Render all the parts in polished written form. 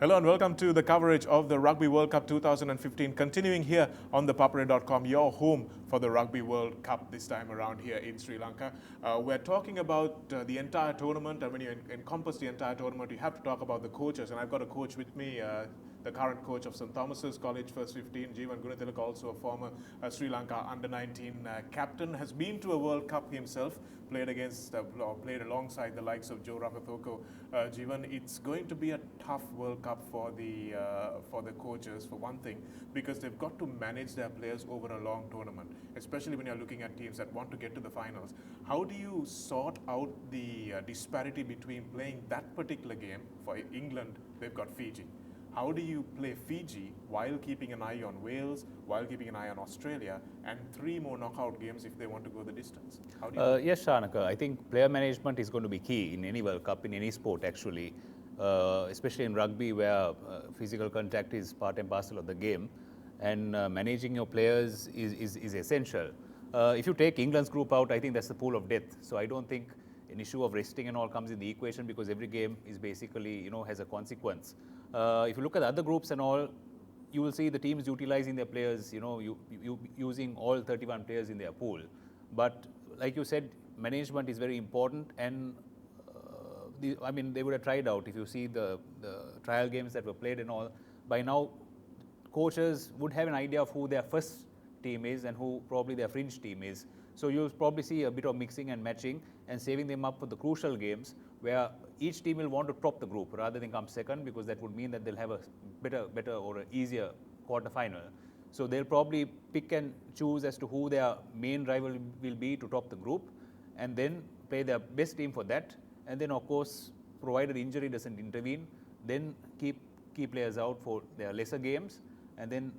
Hello and welcome to the coverage of the Rugby World Cup 2015, continuing here on ThePapare.com, your home for the Rugby World Cup this time around here in Sri Lanka. We're talking about the entire tournament, and when you encompass the entire tournament, you have to talk about the coaches, and I've got a coach with me, the current coach of St. Thomas's College First 15, Jivan Goonetilleke, also a former Sri Lanka Under-19 captain, has been to a World Cup himself, played alongside the likes of Joe Rapatoko. Jivan, it's going to be a tough World Cup for the coaches, for one thing, because they've got to manage their players over a long tournament, especially when you're looking at teams that want to get to the finals. How do you sort out the disparity between playing that particular game? For England, they've got Fiji. How do you play Fiji while keeping an eye on Wales, while keeping an eye on Australia, and 3 more knockout games if they want to go the distance? How do you Yes, Shanaka, I think player management is going to be key in any World Cup, in any sport actually, especially in rugby where physical contact is part and parcel of the game, and managing your players is essential. If you take England's group out, I think that's the pool of death. So I don't think an issue of resting and all comes in the equation, because every game is basically, has a consequence. If you look at the other groups and all, you will see the teams utilizing their players, using all 31 players in their pool. But like you said, management is very important, and they would have tried out. If you see the trial games that were played and all, by now coaches would have an idea of who their first team is and who probably their fringe team is. So you'll probably see a bit of mixing and matching and saving them up for the crucial games where each team will want to top the group rather than come second, because that would mean that they'll have a better or an easier quarter-final. So they'll probably pick and choose as to who their main rival will be to top the group, and then play their best team for that. And then, of course, provided injury doesn't intervene, then keep key players out for their lesser games and then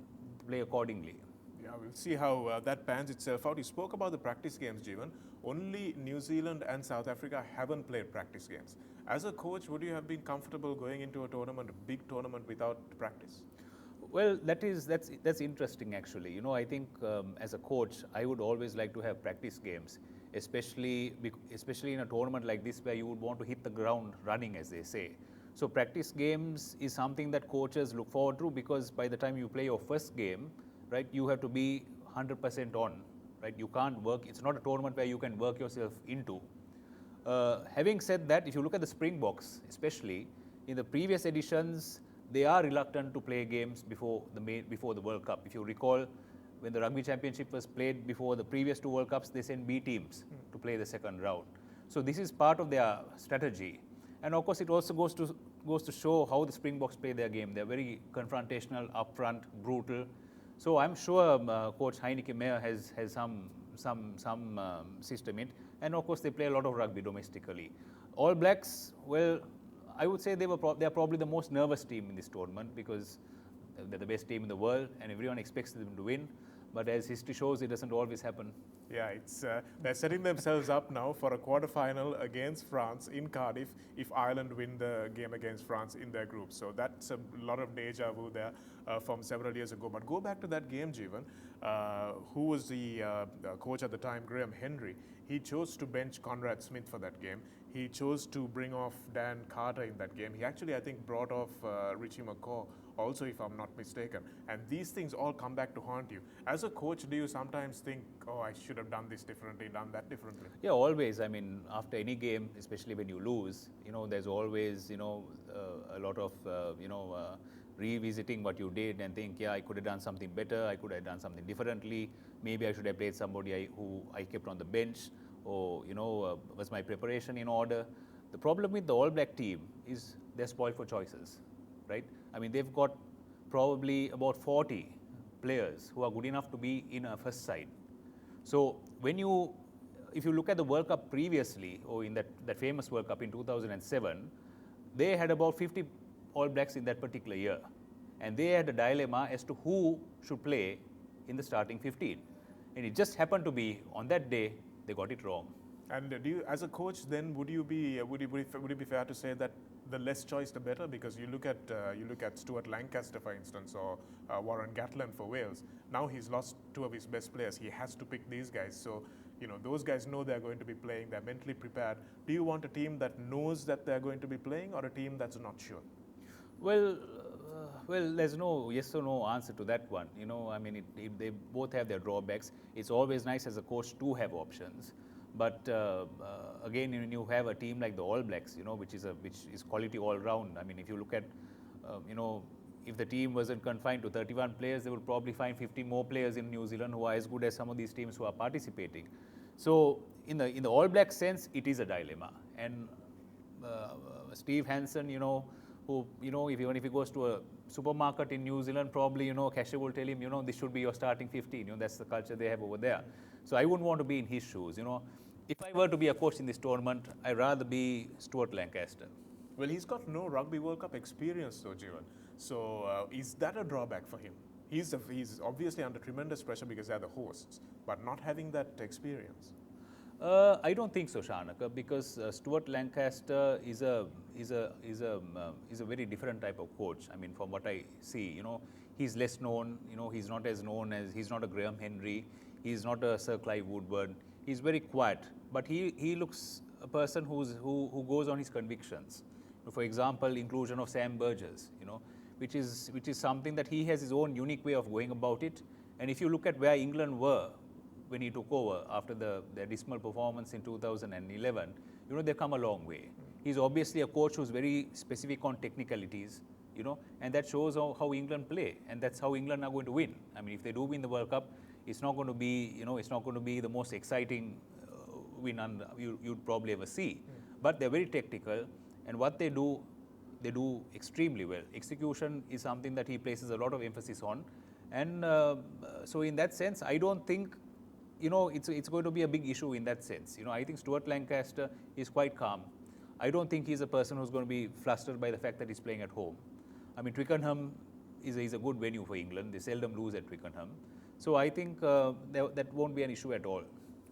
play accordingly. Yeah, we'll see how that pans itself out. You spoke about the practice games, Jivan. Only New Zealand and South Africa haven't played practice games. As a coach, would you have been comfortable going into a tournament, a big tournament, without practice? Well, that's interesting actually. I think as a coach, I would always like to have practice games, especially in a tournament like this where you would want to hit the ground running, as they say. So practice games is something that coaches look forward to, because by the time you play your first game, right, you have to be 100% on, right? You can't work. It's not a tournament where you can work yourself into. Having said that, if you look at the Springboks, especially in the previous editions, they are reluctant to play games before the World Cup. If you recall, when the Rugby Championship was played before the previous 2 World Cups, they sent B teams to play the second round. So this is part of their strategy. And of course, it also goes to show how the Springboks play their game. They're very confrontational, upfront, brutal. So I'm sure Coach Heineke Meyer has some system in it. And of course, they play a lot of rugby domestically. All Blacks, well, I would say they're probably the most nervous team in this tournament, because they're the best team in the world and everyone expects them to win. But as history shows, it doesn't always happen. Yeah, they're setting themselves up now for a quarter-final against France in Cardiff if Ireland win the game against France in their group. So that's a lot of deja vu there from several years ago. But go back to that game, Jivan. Who was the coach at the time? Graham Henry. He chose to bench Conrad Smith for that game. He chose to bring off Dan Carter in that game. He actually, I think, brought off Richie McCaw also, if I'm not mistaken. And these things all come back to haunt you. As a coach, do you sometimes think, oh, I should have done this differently, done that differently? Yeah, always. I mean, after any game, especially when you lose, there's always, a lot of, revisiting what you did and think, yeah, I could have done something better, I could have done something differently, maybe I should have played somebody who I kept on the bench, or, was my preparation in order? The problem with the All Black team is they're spoiled for choices, right? I mean, they've got probably about 40 players who are good enough to be in a first side. So if you look at the World Cup previously, or in that famous World Cup in 2007, they had about 50 All Blacks in that particular year. And they had a dilemma as to who should play in the starting 15. And it just happened to be, on that day, they got it wrong. And do you, as a coach, then would it be fair to say that the less choice the better? Because you look at Stuart Lancaster, for instance, or Warren Gatland for Wales. Now he's lost 2 of his best players. He has to pick these guys. So those guys know they're going to be playing. They're mentally prepared. Do you want a team that knows that they're going to be playing, or a team that's not sure? Well, there's no yes or no answer to that one. You know, I mean, they both have their drawbacks. It's always nice as a coach to have options, but again, when you have a team like the All Blacks, you know, which is quality all round. I mean, if you look at, you know, if the team wasn't confined to 31 players, they would probably find 50 more players in New Zealand who are as good as some of these teams who are participating. So, in the All Black sense, it is a dilemma, and Steve Hansen, you know, who, you know, even if he goes to a supermarket in New Zealand, probably, you know, cashier will tell him, you know, this should be your starting 15. You know, that's the culture they have over there. So I wouldn't want to be in his shoes. You know, if I were to be a coach in this tournament, I'd rather be Stuart Lancaster. Well, he's got no Rugby World Cup experience, though, Jivan. So is that a drawback for him? He's obviously under tremendous pressure because they're the hosts, but not having that experience. I don't think so, Shanaka, because Stuart Lancaster is a very different type of coach. I mean, from what I see, you know, he's less known. You know, he's not as known as, he's not a Graham Henry. He's not a Sir Clive Woodward. He's very quiet, but he looks a person who goes on his convictions. For example, inclusion of Sam Burgess, you know, which is something that he has his own unique way of going about it. And if you look at where England were when he took over after their dismal performance in 2011, you know, they've come a long way. He's obviously a coach who's very specific on technicalities, you know, and that shows how England play, and that's how England are going to win. I mean, if they do win the World Cup, it's not going to be, you know, it's not going to be the most exciting win you'd probably ever see. But they're very technical, and what they do extremely well. Execution is something that he places a lot of emphasis on, and so in that sense, I don't think, you know, it's going to be a big issue in that sense. You know, I think Stuart Lancaster is quite calm. I don't think he's a person who's going to be flustered by the fact that he's playing at home. I mean, Twickenham is a good venue for England. They seldom lose at Twickenham. So I think that won't be an issue at all.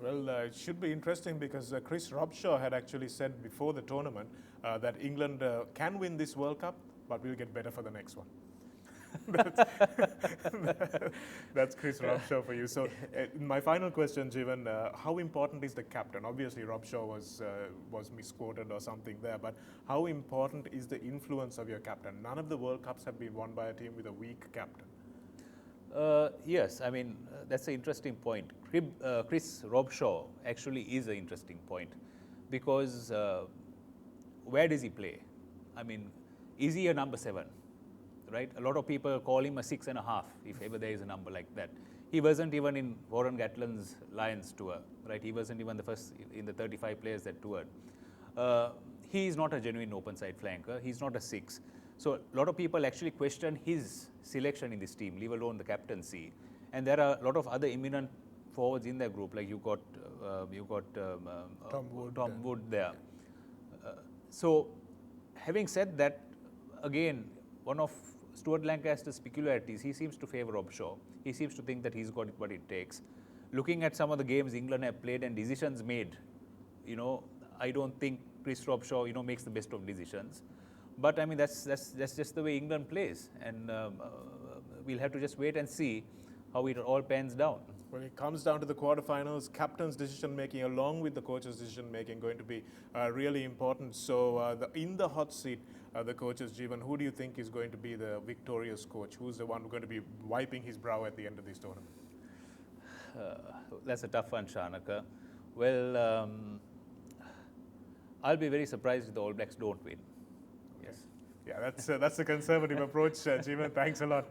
Well, it should be interesting because Chris Robshaw had actually said before the tournament that England can win this World Cup, but we'll get better for the next one. That's Chris Robshaw for you. So, my final question, Jivan, how important is the captain? Obviously, Robshaw was misquoted or something there, but how important is the influence of your captain? None of the World Cups have been won by a team with a weak captain. Yes, I mean, that's an interesting point. Chris Robshaw actually is an interesting point because where does he play? I mean, is he a number 7? Right? A lot of people call him a 6.5, if ever there is a number like that. He wasn't even in Warren Gatland's Lions tour, right? He wasn't even the first in the 35 players that toured. He is not a genuine open side flanker. He's not a 6. So a lot of people actually question his selection in this team, leave alone the captaincy. And there are a lot of other eminent forwards in their group, like you got Tom Wood there. So having said that, again, one of Stuart Lancaster's peculiarities, he seems to favour Robshaw. He seems to think that he's got what it takes. Looking at some of the games England have played and decisions made, you know, I don't think Chris Robshaw, you know, makes the best of decisions. But I mean, that's just the way England plays, and we'll have to just wait and see how it all pans down. When it comes down to the quarterfinals, captain's decision making along with the coach's decision making going to be really important. So in the hot seat, the coaches, Jivan, who do you think is going to be the victorious coach? Who's the one going to be wiping his brow at the end of this tournament? That's a tough one, Shanaka. Well, I'll be very surprised if the All Blacks don't win. Yes. Yeah, that's a conservative approach, Jivan. Thanks a lot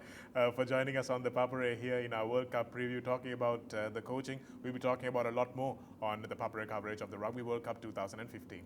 for joining us on the ThePapare here in our World Cup preview, talking about the coaching. We'll be talking about a lot more on the ThePapare coverage of the Rugby World Cup 2015.